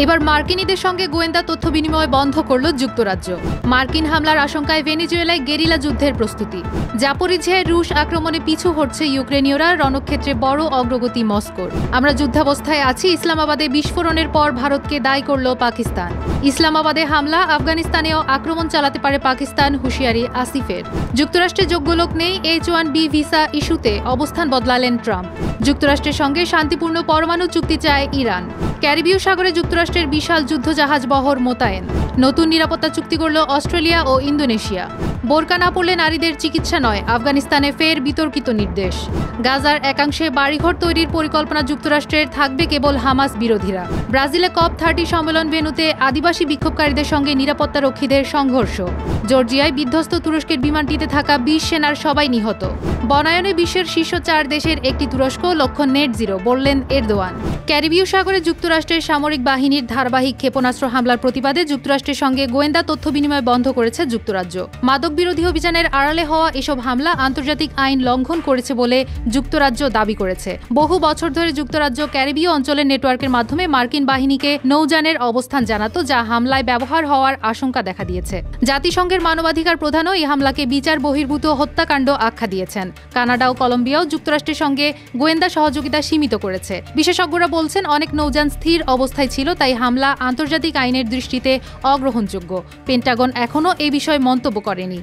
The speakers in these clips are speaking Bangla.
এবার মার্কিনীদের সঙ্গে গোয়েন্দা তথ্য বিনিময় বন্ধ করল যুক্তরাজ্য। মার্কিন হামলার আশঙ্কায় ভেনেজুয়েলায় গেরিলা যুদ্ধের প্রস্তুতি। জাপোরিঝিয়ায় রুশ আক্রমণে পিছু হটছে ইউক্রেনীয়রা, রণক্ষেত্রে বড় অগ্রগতি মস্কোর। আমরা যুদ্ধাবস্থায় আছি, ইসলামাবাদে বিস্ফোরণের পর ভারতকে দায়ী করল পাকিস্তান। ইসলামাবাদে হামলা, আফগানিস্তানেও আক্রমণ চালাতে পারে পাকিস্তান, হুঁশিয়ারি আসিফের। যুক্তরাষ্ট্রে যোগ্য লোক নেই, H-1B ভিসা ইস্যুতে অবস্থান বদলালেন ট্রাম্প। যুক্তরাষ্ট্রের সঙ্গে শান্তিপূর্ণ পরমাণু চুক্তি চায় ইরান। ক্যারিবীয় সাগরে যুক্তরাষ্ট্রের বিশাল যুদ্ধজাহাজ বহর মোতায়েন। নতুন নিরাপত্তা চুক্তি করল অস্ট্রেলিয়া ও ইন্দোনেশিয়া। বোরকা না পড়লে নারীদের চিকিৎসা নয়, আফগানিস্তানে ফের বিতর্কিত নির্দেশ। গাজার একাংশে বাড়িঘর তৈরির পরিকল্পনা যুক্তরাষ্ট্রের, থাকবে কেবল হামাস বিরোধীরা। ব্রাজিলে COP30 সম্মেলন ভেন্যুতে আদিবাসী বিক্ষোভকারীদের সঙ্গে নিরাপত্তারক্ষীদের সংঘর্ষ। জর্জিয়ায় বিধ্বস্ত তুরস্কের বিমানটিতে থাকা 20 সেনার সবাই নিহত। বনায়নে বিশ্বের শীর্ষ 4 দেশের একটি তুরস্ক, লক্ষ্য নেট জিরো, বললেন এরদোয়ান। ক্যারিবীয় সাগরে যুক্তরাষ্ট্রের সামরিক বাহিনীর ধারাবাহিক ক্ষেপণাস্ত্র হামলার প্রতিবাদে যুক্তরাষ্ট্রের সঙ্গে গোয়েন্দা তথ্য বিনিময় বন্ধ করেছে যুক্তরাজ্য। মাদক বিরোধী অভিযানের আড়ালে হওয়া এসব হামলা আন্তর্জাতিক আইন লঙ্ঘন করেছে বলে যুক্তরাজ্য দাবি করেছে। বহু বছর ধরে যুক্তরাজ্য ক্যারিবীয় অঞ্চলের নেটওয়ার্কের মাধ্যমে মার্কিন বাহিনীকে নৌযানের অবস্থান জানাতো, যা হামলায় ব্যবহার হওয়ার আশঙ্কা দেখা দিয়েছে। জাতিসংঘের মানবাধিকার প্রধানও এই হামলাকে বিচার বহির্ভূত হত্যাকাণ্ড আখ্যা দিয়েছেন। কানাডা ও কলম্বিয়াও যুক্তরাষ্ট্রের সঙ্গে গোয়েন্দা সহযোগিতা সীমিত করেছে। বিশেষজ্ঞরা বলছেন, অনেক নৌযান স্থির অবস্থায় ছিল, তাই হামলা আন্তর্জাতিক আইনের দৃষ্টিতে অগ্রহণযোগ্য। পেন্টাগন এখনও এ বিষয়ে মন্তব্য করেনি।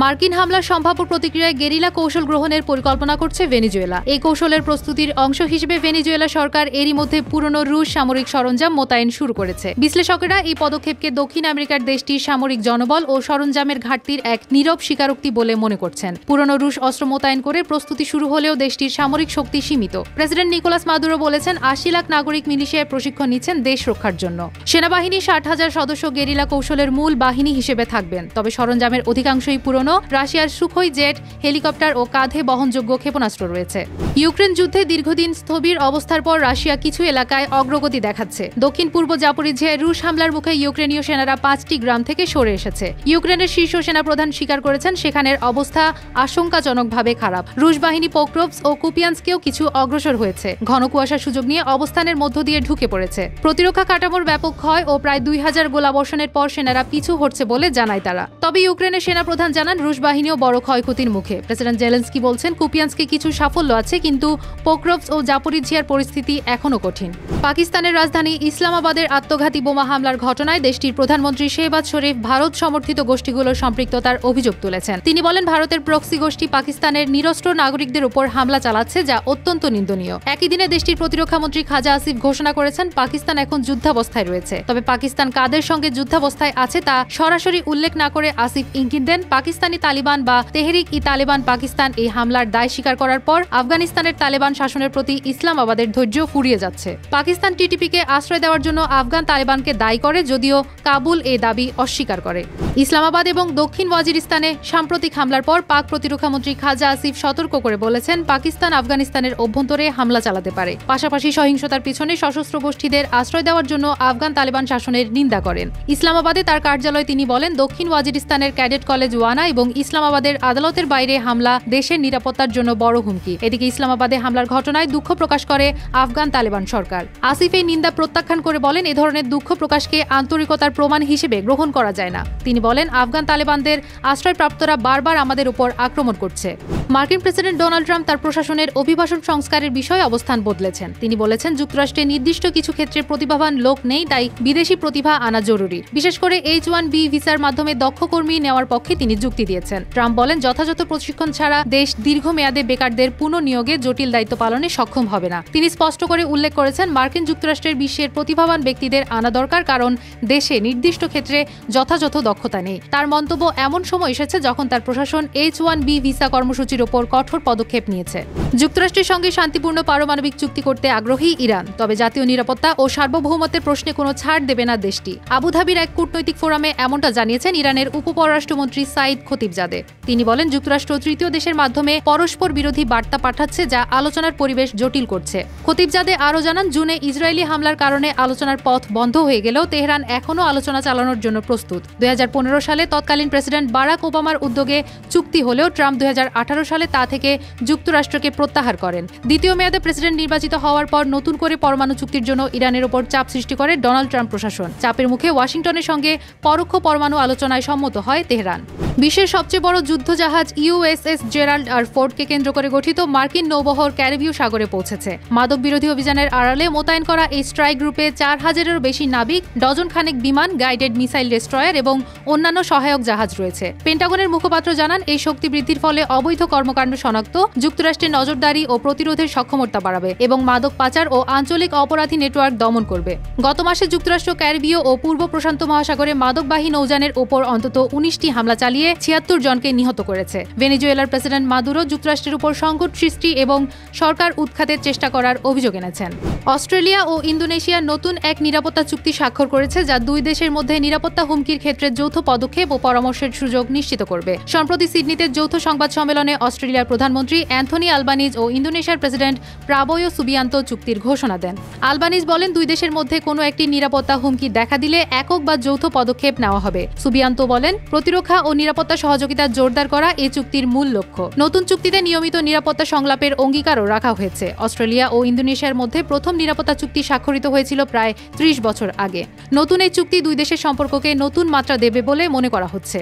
মার্কিন হামলার সম্ভাব্য প্রতিক্রিয়ায় গেরিলা কৌশল গ্রহণের পরিকল্পনা করছে ভেনেজুয়েলা। এই কৌশলের প্রস্তুতির অংশ হিসেবে ভেনেজুয়েলা সরকার এরই মধ্যে পুরনো রুশ সামরিক সরঞ্জাম মোতায়েন শুরু করেছে। বিশ্লেষকেরা এই পদক্ষেপকে দক্ষিণ আমেরিকার দেশটির সামরিক জনবল ও সরঞ্জামের ঘাটতির এক নীরব স্বীকারোক্তি বলে মনে করছেন। পুরনো রুশ অস্ত্র মোতায়েন করে প্রস্তুতি শুরু হলেও দেশটির সামরিক শক্তি সীমিত। প্রেসিডেন্ট নিকোলাস মাদুরো বলেছেন, 80 লাখ নাগরিক মিলিশিয়ায় প্রশিক্ষণ নিচ্ছেন দেশ রক্ষার জন্য। সেনাবাহিনী 60,000 সদস্য গেরিলা কৌশলের মূল বাহিনী হিসেবে থাকবেন, তবে সরঞ্জামের অধিকাংশই পুরনো। রাশিয়ার সুখোই জেট, হেলিকপ্টার ও কাঁধে বহনযোগ্য ক্ষেপণাস্ত্র রয়েছে। ইউক্রেন যুদ্ধে দীর্ঘদিন স্থবির অবস্থার পর রাশিয়া কিছু এলাকায় অগ্রগতি দেখাচ্ছে। দক্ষিণ পূর্ব জাপোরিঝিয়ায় রুশ হামলার মুখে ইউক্রেনীয় সেনারা 5টি গ্রাম থেকে সরে এসেছে। ইউক্রেনের শীর্ষ সেনাপ্রধান স্বীকার করেছেন, সেখানের অবস্থা আশঙ্কাজনকভাবে খারাপ। রুশ বাহিনী পোক্রোভস্ক ও কুপিয়ান্স্কেও কিছু অগ্রসর হয়েছে। ঘন কুয়াশার সুযোগ নিয়ে অবস্থানের মধ্য দিয়ে ঢুকে পড়েছে। প্রতিরক্ষা কাঠামোর ব্যাপক ক্ষয় ও প্রায় 2000 গোলাবর্ষণের পর সেনারা পিছু হটছে বলে জানায় তারা। তবে ইউক্রেনের সেনাপ্রধান জানান, রুশ বাহিনীও বড় ক্ষয়ক্ষতির মুখে। প্রেসিডেন্ট জেলেন্সকি বলছেন, কুপিয়ান্স্কে কিছু সাফল্য আছে, কিন্তু পোক্রোভস্ক ও জাপোরিঝিয়ার পরিস্থিতি এখনও কঠিন। পাকিস্তানের রাজধানী ইসলামাবাদের আত্মঘাতী বোমা হামলার ঘটনায় দেশটির প্রধানমন্ত্রী শেহবাজ শরীফ ভারত সমর্থিত গোষ্ঠীগুলোর সম্পৃক্ততার অভিযোগ তুলেছেন। তিনি বলেন, ভারতের প্রক্সি গোষ্ঠী পাকিস্তানের নিরস্ত্র নাগরিকদের উপর হামলা চালাচ্ছে, যা অত্যন্ত নিন্দনীয়। একই দিনে দেশটির প্রতিরক্ষামন্ত্রী খাজা আসিফ ঘোষণা করেছেন, পাকিস্তান এখন যুদ্ধাবস্থায় রয়েছে। তবে পাকিস্তান কাদের সঙ্গে যুদ্ধাবস্থায় আছে তা সরাসরি উল্লেখ না করে আসিফ ইঙ্গিত দেন, পাকিস্তানি তালিবান বা তেহরিক-ই-তালেবান পাকিস্তান এই হামলার দায় স্বীকার করার পর আফগানিস্তানের তালেবান শাসনের প্রতি ইসলামাবাদের ধৈর্য ফুরিয়ে যাচ্ছে। পাকিস্তান টিটিপিকে আশ্রয় দেওয়ার জন্য আফগান তালেবানকে দায়ী করে, যদিও কাবুল এই দাবি অস্বীকার করে। ইসলামাবাদ এবং দক্ষিণ ওয়াজিরিস্তানে সাম্প্রতিক হামলার পর পাক প্রতিরক্ষামন্ত্রী খাজা আসিফ সতর্ক করে বলেছেন, পাকিস্তান আফগানিস্তানের অভ্যন্তরে হামলা চালাতে পারে। পাশাপাশি সহিংসতার পিছনে সশস্ত্র গোষ্ঠীদের আশ্রয় দেওয়ার জন্য আফগান তালেবান শাসনের নিন্দা করেন। ইসলামাবাদে তার কার্যালয়ে তিনি বলেন, দক্ষিণ ওয়াজিরিস্তানের ক্যাডেট কলেজ ওয়ানা এবং ইসলামাবাদের আদালতের বাইরে হামলা দেশের নিরাপত্তার জন্য বড় হুমকি। এদিকে ইসলামাবাদে হামলার ঘটনায় দুঃখ প্রকাশ করে আফগান তালেবান সরকার। আসিফ এই নিন্দা প্রত্যাখ্যান করে বলেন, এ ধরনের দুঃখ প্রকাশকে আন্তরিকতার প্রমাণ হিসেবে গ্রহণ করা যায় না। তিনি বলেন, আফগান তালেবানদের আশ্রয়প্রাপ্তরা বারবার আমাদের উপর আক্রমণ করছে। মার্কিন প্রেসিডেন্ট ডোনাল্ড ট্রাম্প তার প্রশাসনের অভিবাসন সংস্কারের বিষয়ে অবস্থান বদলেছেন। তিনি বলেছেন, যুক্তরাষ্ট্রে নির্দিষ্ট কিছু ক্ষেত্রে প্রতিভাবান লোক নেই, তাই বিদেশি প্রতিভা আনা জরুরি। বিশেষ করে H-1B ভিসার মাধ্যমে দক্ষ কর্মী নেওয়ার পক্ষে তিনি যুক্তি দিয়েছেন। ট্রাম্প বলেন, যথাযথ প্রশিক্ষণ ছাড়া দেশ দীর্ঘমেয়াদে বেকারদের পুনঃনিয়োগে জটিল দায়িত্ব পালনে সক্ষম হবে না। তিনি স্পষ্ট করে উল্লেখ করেছেন, মার্কিন যুক্তরাষ্ট্রের বিশ্বের প্রতিভাবান ব্যক্তিদের আনা দরকার, কারণ দেশে নির্দিষ্ট ক্ষেত্রে যথাযথ দক্ষতা নেই। তার মন্তব্য এমন সময় এসেছে যখন তার প্রশাসন H-1B ভিসা কর্মসূচির ওপর কঠোর পদক্ষেপ নিয়েছে। যুক্তরাষ্ট্রের সঙ্গে শান্তিপূর্ণ পারমাণবিক চুক্তি করতে আগ্রহী ইরান, তবে জাতীয় নিরাপত্তা ও সার্বভৌমত্বের প্রশ্নে কোনো ছাড় দেবে না দেশটি। আবুধাবির এক কূটনৈতিক ফোরামে এমনটা জানিয়েছেন ইরানের উপপররাষ্ট্রমন্ত্রী সাইদ খতিবজাদে। তিনি বলেন, যুক্তরাষ্ট্র তৃতীয় দেশের মাধ্যমে পরস্পর বিরোধী বার্তা পাঠাচ্ছে, যা আলোচনার পরিবেশ জটিল করছে। খতিবজাদে আরও জানান, জুনে ইসরায়েলি হামলার কারণে আলোচনার পথ বন্ধ হয়ে গেলেও তেহরান এখনও আলোচনা চালানোর জন্য প্রস্তুত। 2015 সালে তৎকালীন প্রেসিডেন্ট বারাক ওবামার উদ্যোগে চুক্তি হলেও ট্রাম্প 2018 সালে তা থেকে যুক্তরাষ্ট্রকে প্রত্যাহার করেন। দ্বিতীয় মেয়াদে প্রেসিডেন্ট নির্বাচিত হওয়ার পর নতুন করে পরমাণু চুক্তির জন্য ইরানের ওপর চাপ সৃষ্টি করে ডোনাল্ড ট্রাম্প প্রশাসন। চাপের মুখে ওয়াশিংটনের সঙ্গে পরোক্ষ পরমাণু আলোচনায় সম্মত হয় তেহরান। বিশ্বের সবচেয়ে বড় যুদ্ধজাহাজ ইউএসএস জেরাল্ড আর ফোর্ডকে কেন্দ্র করে গঠিত মার্কিন নৌবহর ক্যারিবীয় সাগরে পৌঁছেছে। মাদক বিরোধী অভিযানের আড়ালে মোতায়েন করা এই স্ট্রাইক গ্রুপে 4000-এরও বেশি নাবিক, ডজন খানেক বিমান, গাইডেড মিসাইল ডেস্ট্রয়ার এবং অন্যান্য সহায়ক জাহাজ রয়েছে। পেন্টাগনের মুখপাত্র জানান, এই শক্তি বৃদ্ধির ফলে অবৈধ কর্মকাণ্ড শনাক্ত, যুক্তরাষ্ট্রের নজরদারি ও প্রতিরোধের সক্ষমতা বাড়াবে এবং মাদক পাচার ও আঞ্চলিক অপরাধী নেটওয়ার্ক দমন করবে। গত মাসে যুক্তরাষ্ট্র ক্যারিবীয় ও পূর্ব প্রশান্ত মহাসাগরে মাদকবাহী নৌযানের ওপর অন্তত 19টি হামলা চালিয়ে 76 জনকে নিহত করেছে। ভেনেজুয়েলার প্রেসিডেন্ট মাদুরো যুক্তরাষ্ট্রের উপর সংকট সৃষ্টি এবং সরকার উৎখাতের চেষ্টা করার অভিযোগ এনেছেন। অস্ট্রেলিয়া ও ইন্দোনেশিয়া নতুন এক নিরাপত্তা চুক্তি স্বাক্ষর করেছে, যা দুই দেশের মধ্যে নিরাপত্তা হুমকির ক্ষেত্রে যৌথ পদক্ষেপ ও পরামর্শের সুযোগ নিশ্চিত করবে। সম্প্রতি সিডনিতে যৌথ সংবাদ সম্মেলনে অস্ট্রেলিয়ার প্রধানমন্ত্রী অ্যান্থনি আলবানিজ ও ইন্দোনেশিয়ার প্রেসিডেন্ট প্রাবোয়ো সুবিয়ান্তো চুক্তির ঘোষণা দেন। আলবানিজ বলেন, দুই দেশের মধ্যে কোনো একটি নিরাপত্তা হুমকি দেখা দিলে একক বা যৌথ পদক্ষেপ নেওয়া হবে। সুবিয়ান্তো বলেন, প্রতিরক্ষা ও নিরাপত্তা সহযোগিতা জোরদার করা এই চুক্তির মূল লক্ষ্য। নতুন চুক্তিতে নিয়মিত নিরাপত্তা সংলাপের অঙ্গীকারও রাখা হয়েছে। অস্ট্রেলিয়া ও ইন্দোনেশিয়ার মধ্যে প্রথম নিরাপত্তা চুক্তি স্বাক্ষরিত হয়েছিল প্রায় 30 বছর আগে। নতুন এই চুক্তি দুই দেশের সম্পর্ককে নতুন মাত্রা দেবে বলে মনে করা হচ্ছে।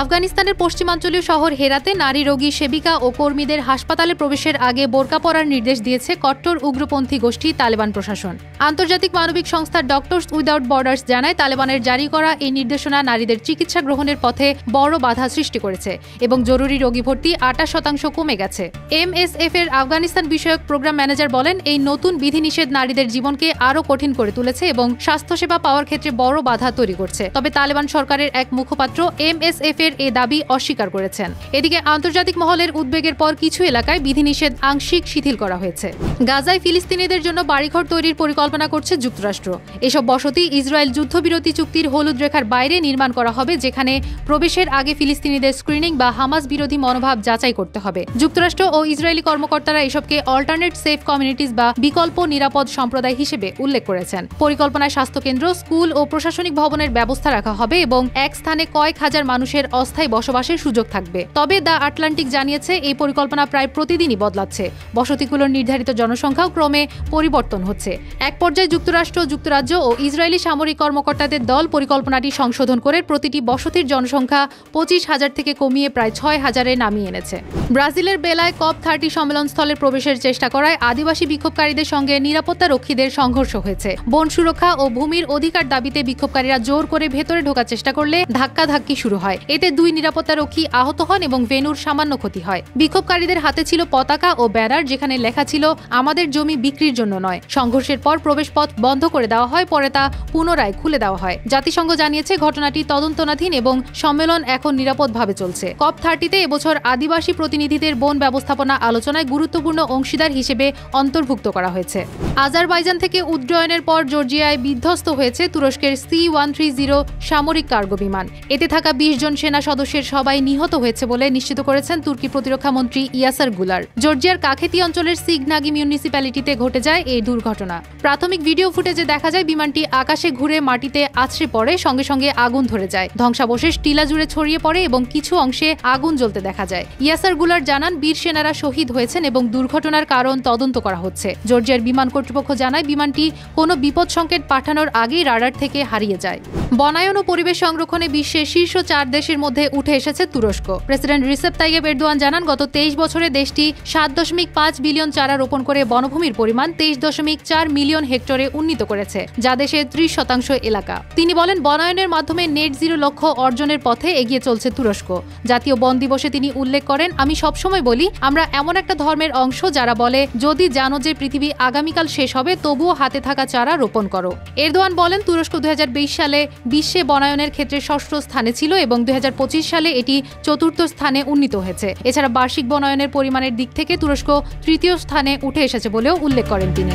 আফগানিস্তানের পশ্চিমাঞ্চলীয় শহর হেরাতে নারী রোগী, সেবিকা ও কর্মীদের হাসপাতালে প্রবেশের আগে বোরকা পরার নির্দেশ দিয়েছে কট্টর উগ্রপন্থী গোষ্ঠী তালেবান প্রশাসন। আন্তর্জাতিক মানবিক সংস্থা ডক্টরস উইদাউট বর্ডার্স জানায়, তালেবানের জারি করা এই নির্দেশনা নারীদের চিকিৎসা গ্রহণের পথে বড় বাধা সৃষ্টি করেছে এবং জরুরি রোগী ভর্তি 28% কমে গেছে। MSF এর আফগানিস্তান বিষয়ক প্রোগ্রাম ম্যানেজার বলেন, এই নতুন বিধিনিষেধ নারীদের জীবনকে আরও কঠিন করে তুলেছে এবং স্বাস্থ্যসেবা পাওয়ার ক্ষেত্রে বড় বাধা তৈরি করছে। তবে তালেবান সরকারের এক মুখপাত্র MSF এর এ দাবি অস্বীকার করেছেন। এদিকে আন্তর্জাতিক মহলের উদ্বেগের পর কিছু এলাকায় বিধিনিষেধ আংশিক শিথিল করা হয়েছে। গাজায় ফিলিস্তিনিদের জন্য বাড়িঘর তৈরির পরিকল্পনা করছে যুক্তরাষ্ট্র। এসব বসতি ইসরায়েল যুদ্ধবিরতি চুক্তির হলুদ রেখার বাইরে নির্মাণ করা হবে, যেখানে প্রবেশের আগে ফিলিস্তিনিদের স্ক্রিনিং বা হামাস বিরোধী মনোভাব যাচাই করতে হবে। যুক্তরাষ্ট্র ও ইসরায়েলি কর্মকর্তারা এসবকে অল্টারনেট সেফ কমিউনিটিজ বা বিকল্প নিরাপদ সম্প্রদায় হিসেবে উল্লেখ করেছেন। পরিকল্পনায় স্বাস্থ্যকেন্দ্র, স্কুল ও প্রশাসনিক ভবনের ব্যবস্থা রাখা হবে এবং এক স্থানে কয়েক হাজার মানুষের অস্থায়ী বসবাসের সুযোগ থাকবে। তবে দ্য আটলান্টিক জানিয়েছে, এই পরিকল্পনা প্রায় প্রতিদিনই বদলাচ্ছে। বসতিগুলোর নির্ধারিত জনসংখ্যাও ক্রমে পরিবর্তন হচ্ছে। এক পর্যায়ে যুক্তরাষ্ট্র, যুক্তরাজ্য ও ইসরায়েলি সামরিক কর্মকর্তাদের দল পরিকল্পনাটি সংশোধন করে প্রতিটি বসতির জনসংখ্যা 25,000 থেকে কমিয়ে প্রায় 6,000-এ নামিয়ে এনেছে। ব্রাজিলের বেলায় COP30 সম্মেলনস্থলে প্রবেশের চেষ্টা করায় আদিবাসী বিক্ষোভকারীদের সঙ্গে নিরাপত্তা রক্ষীদের সংঘর্ষ হয়েছে। বন সুরক্ষা ও ভূমির অধিকার দাবিতে বিক্ষোভকারীরা জোর করে ভেতরে ঢোকার চেষ্টা করলে ধাক্কাধাক্কি শুরু হয়। এতে 2 নিরাপত্তা রক্ষী আহত হন এবং ভেন্যুর সামান্য ক্ষতি হয়। বিক্ষোভকারীদের হাতে ছিল পতাকা ও ব্যানার, যেখানে লেখা ছিল, আমাদের জমি বিক্রির জন্য নয়। সংঘর্ষের পর প্রবেশপথ বন্ধ করে দেওয়া হয়, পরে তা পুনরায় খুলে দেওয়া হয়। জাতিসংঘ জানিয়েছে, ঘটনাটি তদন্তনাধীন এবং সম্মেলন এখন নিরাপদভাবে চলছে। COP30-তে এবছর আদিবাসী প্রতিনিধিদের বন ব্যবস্থাপনা আলোচনায় গুরুত্বপূর্ণ অংশীদার হিসেবে অন্তর্ভুক্ত করা হয়েছে। আজারবাইজান থেকে উড্ডয়নের পর জর্জিয়ায় বিধ্বস্ত হয়েছে তুরস্কের C-130 সামরিক কার্গো বিমান। এতে থাকা 20 জন সেনা সদস্যের সবাই নিহত হয়েছে বলে নিশ্চিত করেছেন তুর্কি প্রতিরক্ষা মন্ত্রী ইয়াসার গুলার। জর্জিয়ার কাখেতি অঞ্চলের সিগনাগি মিউনিসিপ্যালিটিতে ঘটে যায় এই দুর্ঘটনা। প্রাথমিক ভিডিও ফুটেজে দেখা যায়, বিমানটি আকাশে ঘুরে মাটিতে আছড়ে পড়ে, সঙ্গে সঙ্গে আগুন ধরে যায়। ধ্বংসাবশেষ টিলা জুড়ে ছড়িয়ে পড়ে এবং কিছু অংশে আগুন জ্বলতে দেখা যায়। ইয়াসার গুলার জানান, বীর সেনারা শহীদ হয়েছেন এবং দুর্ঘটনার কারণ তদন্ত করা হচ্ছে। জর্জিয়ার বিমান কর্তৃপক্ষ জানায়, বিমানটি কোনো বিপদ সংকেত পাঠানোর আগেই রাডার থেকে হারিয়ে যায়। বনায়ন ও পরিবেশ সংরক্ষণে বিশ্বের শীর্ষ 4 দেশের মধ্যে উঠে এসেছে তুরস্ক। প্রেসিডেন্ট রিসেপ তাইয়েপ এরদোয়ান জানান, গত 23 বছরে দেশটি 7.5 বিলিয়ন চারা রোপণ করে বনভূমির পরিমাণ 23.4 মিলিয়ন হেক্টরে উন্নীত করেছে, যা দেশের 30% এলাকা। তিনি বলেন, বনায়নের মাধ্যমে নেট জিরো লক্ষ্য অর্জনের পথে এগিয়ে চলছে তুরস্ক। জাতীয় বন দিবসে তিনি উল্লেখ করেন, আমি সবসময় বলি, আমরা এমন একটা ধর্মের অংশ যারা বলে, যদি জানো যে পৃথিবী আগামীকাল শেষ হবে, তবুও হাতে থাকা চারা রোপণ করো। এরদোয়ান বলেন, তুরস্ক 2020 সালে বিশ্বে বনায়নের ক্ষেত্রে 6ষ্ঠ স্থানে ছিল এবং 2025 সালে এটি 4র্থ স্থানে উন্নীত হয়েছে। এছাড়া বার্ষিক বনায়নের পরিমাণের দিক থেকে তুরস্ক 3য় স্থানে উঠে এসেছে বলেও উল্লেখ করেন তিনি।